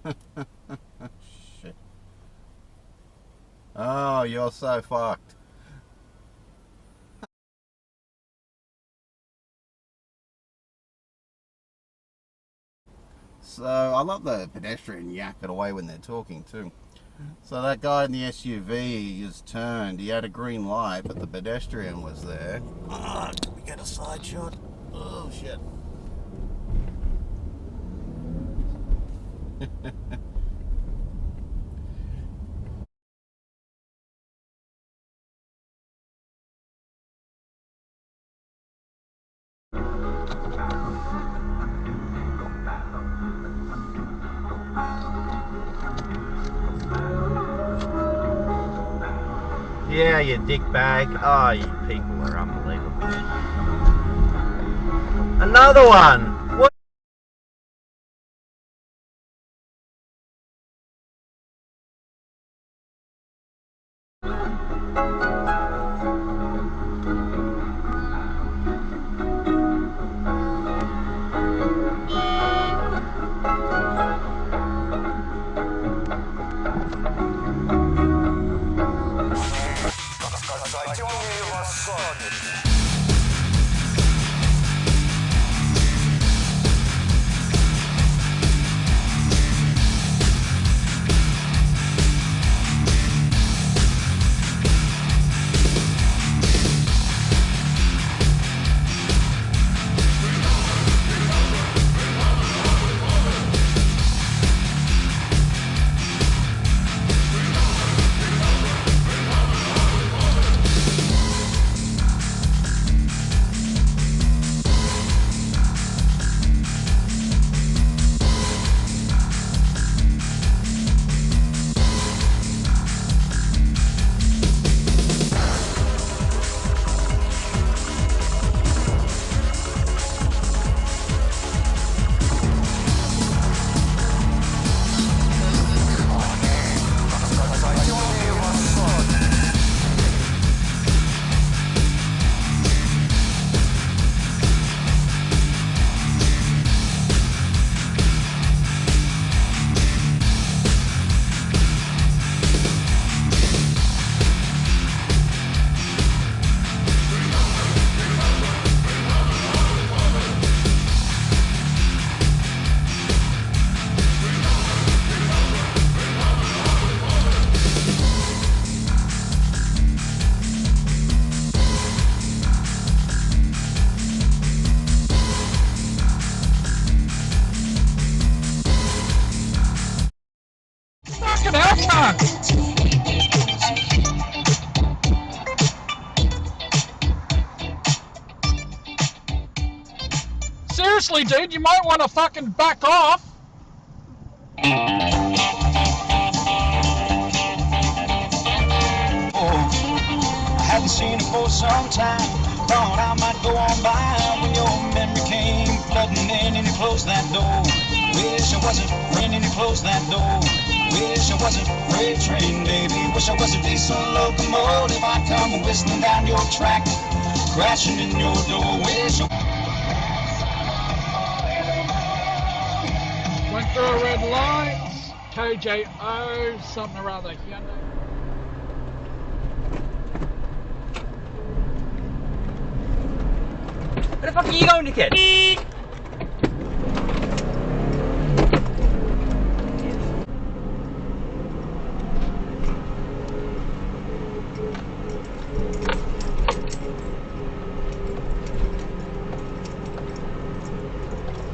Shit. Oh, you're so fucked. So I love the pedestrian yak it away when they're talking too. So that guy in the SUV just turned. He had a green light, but the pedestrian was there. Oh, can we get a side shot? Oh shit. Yeah, you dickbag. Oh, you people are unbelievable. Another one! What? Seriously, dude, you might want to fucking back off. Hadn't seen it for some time. Thought I might go on by when your memory came flooding in and you closed that door. Wish I wasn't raining and closed that door. Wish I wasn't freight train, baby. Wish I was a diesel locomotive. I'd come whistling down your track, crashing in your door. Wish I Went through a red light. KJO, something or other. Where the fuck are you going, dickhead?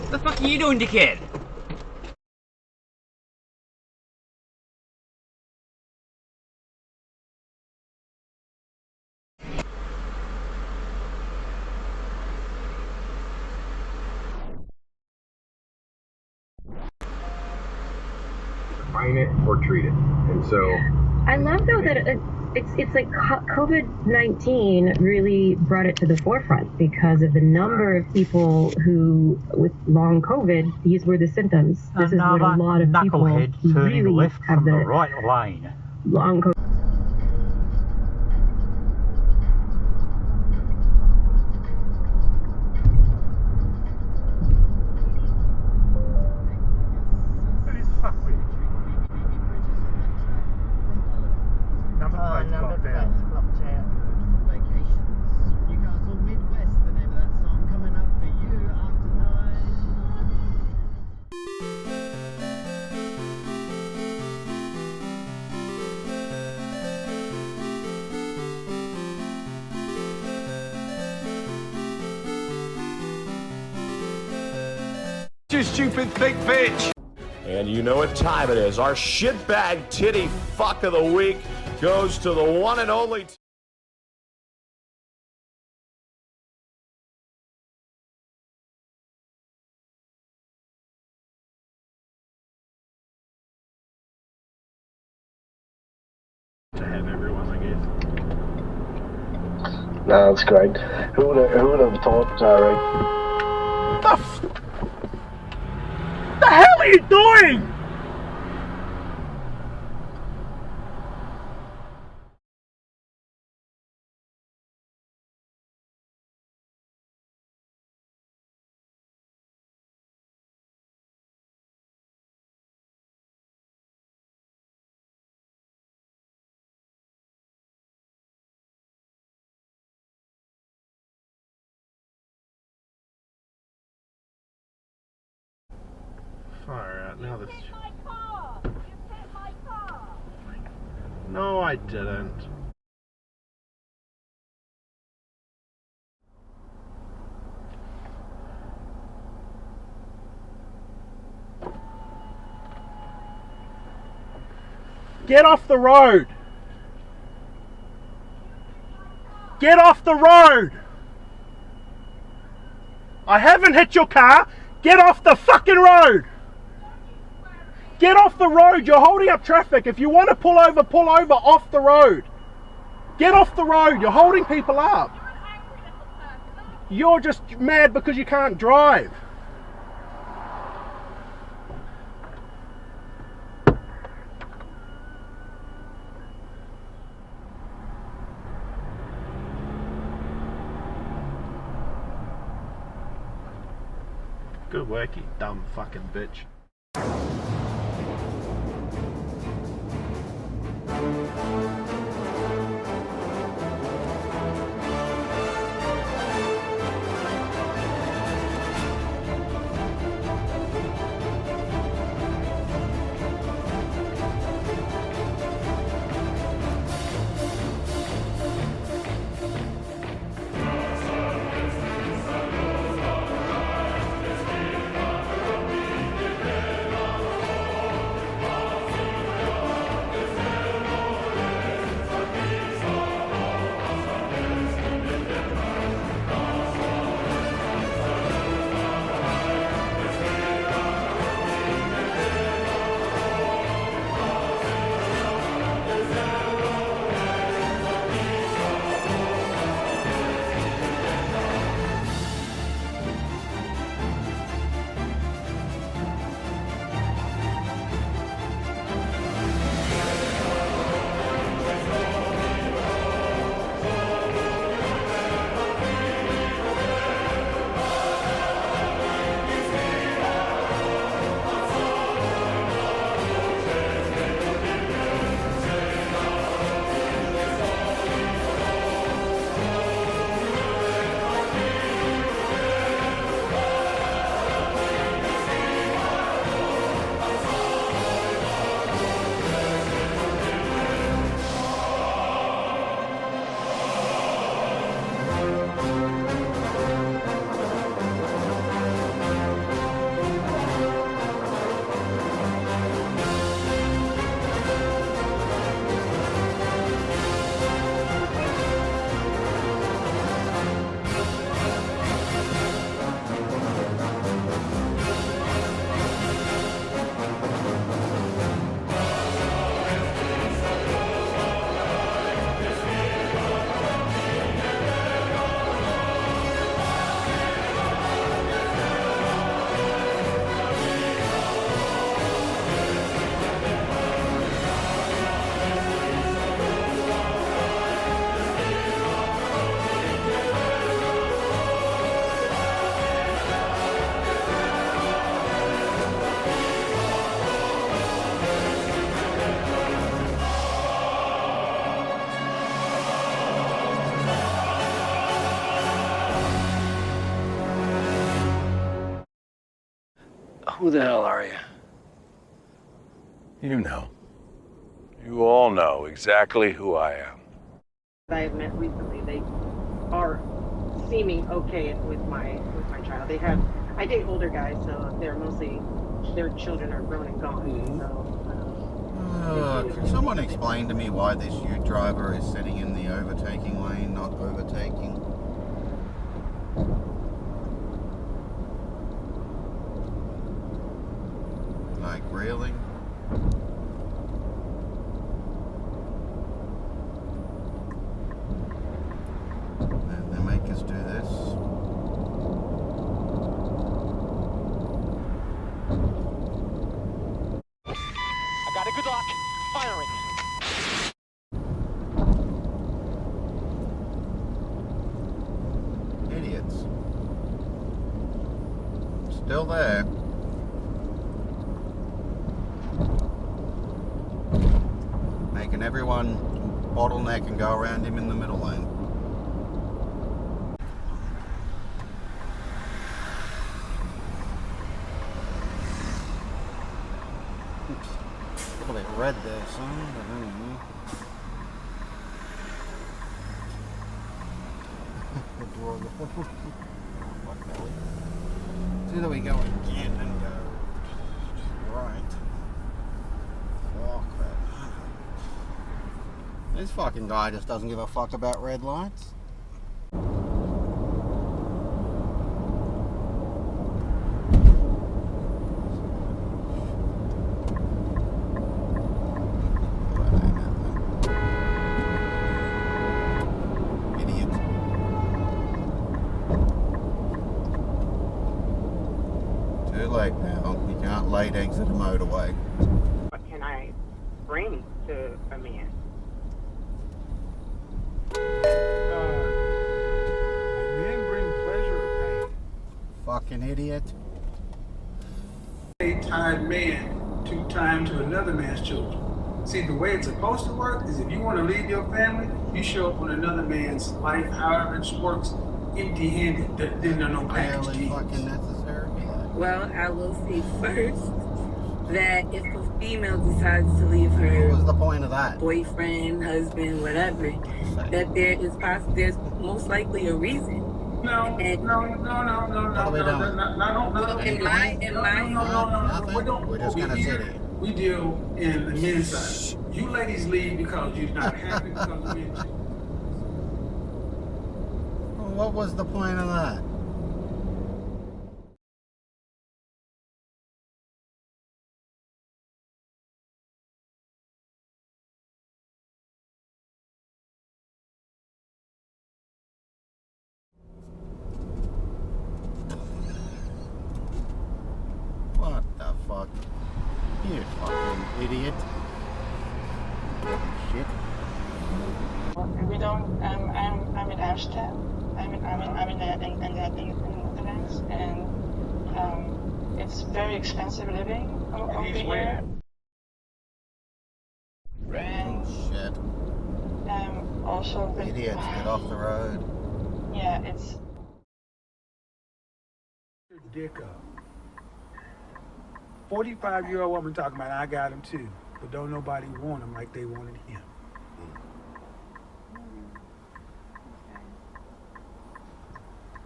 What the fuck are you doing, dickhead? Define it or treat it. And so I love though that it's like COVID-19 really brought it to the forefront because of the number of people who with long COVID, these were the symptoms. This is what a lot of people turning really left have from the the right lane. long COVID. Who is fuck with? You stupid thick bitch! And you know what time it is. Our shitbag titty fuck of the week goes to the one and only... To have everyone, I guess. No, that's great. Who would have thought, Harry? The hell are you doing? Far out now. This. No, I didn't. Get off the road! Get off the road! I haven't hit your car! Get off the fucking road! Get off the road! You're holding up traffic. If you want to pull over off the road. Get off the road! You're holding people up. You're just mad because you can't drive. Good work, you dumb fucking bitch. Who the hell are you? You know. You all know exactly who I am. I've met recently, they are seeming okay with my child. I date older guys, so they're mostly their children are grown and gone. Mhm. So Can someone explain to me why this ute driver is sitting in the overtaking lane, not overtaking? Like, really? And they make us do this. I got a good lock. Firing. Idiots. Still there. Making everyone bottleneck and go around him in the middle lane. Oops. A little bit red there, son. But anyway. It's either we go again and go right. Fuck that. This fucking guy just doesn't give a fuck about red lights. Too late now. You can't late exit a motorway. what can I bring to a man? Men bring pleasure or pain. Fucking idiot. A tied man to time to another man's children. See, the way it's supposed to work is if you want to leave your family, you show up on another man's life, however it works, empty-handed. Then there are no package Really deals. fucking necessary. Well, I will say first that if a female decides to leave her What was the point of that? boyfriend, husband, whatever, that there's most likely a reason. No. And What are we doing? well, in my Nothing. We're just gonna sit here. We deal in the men's side. You ladies leave because you're not happy because of men. What was the point of that? What the fuck? You fucking idiot. Shit. We don't. I'm in Amsterdam. I'm in the Netherlands, and it's very expensive living over here. And Shit. also the Idiots, get off the road. Yeah, it's. Dick up. 45-year-old woman talking about I got him too, but don't nobody want him like they wanted him.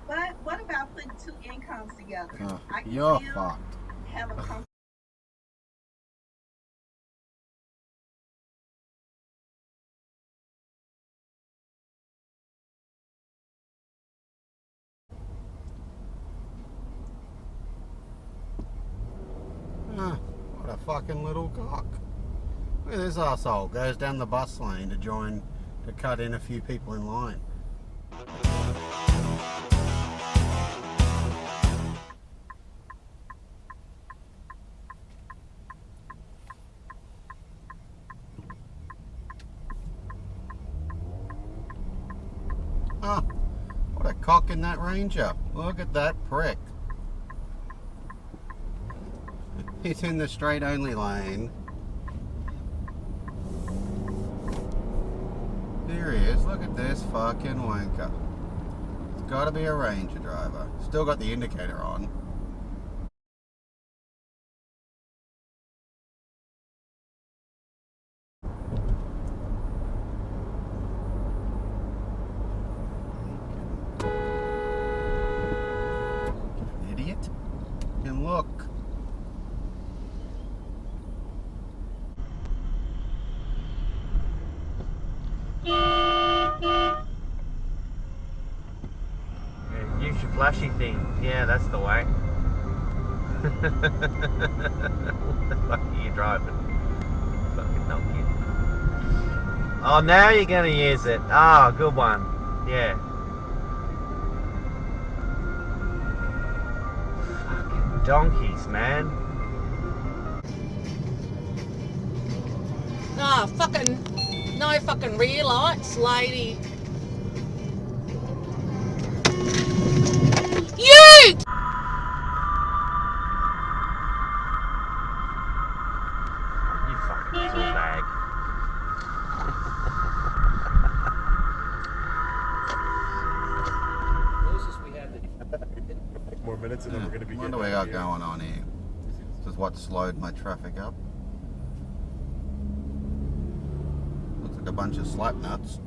But what about putting two incomes together? I can You're still fucked. have a comfortable. What a fucking little cock. Look at this arsehole. Goes down the bus lane to cut in a few people in line. What a cock in that Ranger. Look at that prick. He's in the straight only lane. Here he is. Look at this fucking wanker. It's got to be a Ranger driver. Still got the indicator on. fucking look. Yeah, use your flashy thing. Yeah, that's the way. What the fuck are you driving? Fucking donkey. Oh, now you're gonna use it. Ah, good one. Yeah. Fucking donkeys, man. No, fucking, no fucking rear lights, lady. You! You fucking tool bag. More minutes and then we're going to be What do we got going on here? This is what slowed my traffic up. Looks like a bunch of slap nuts.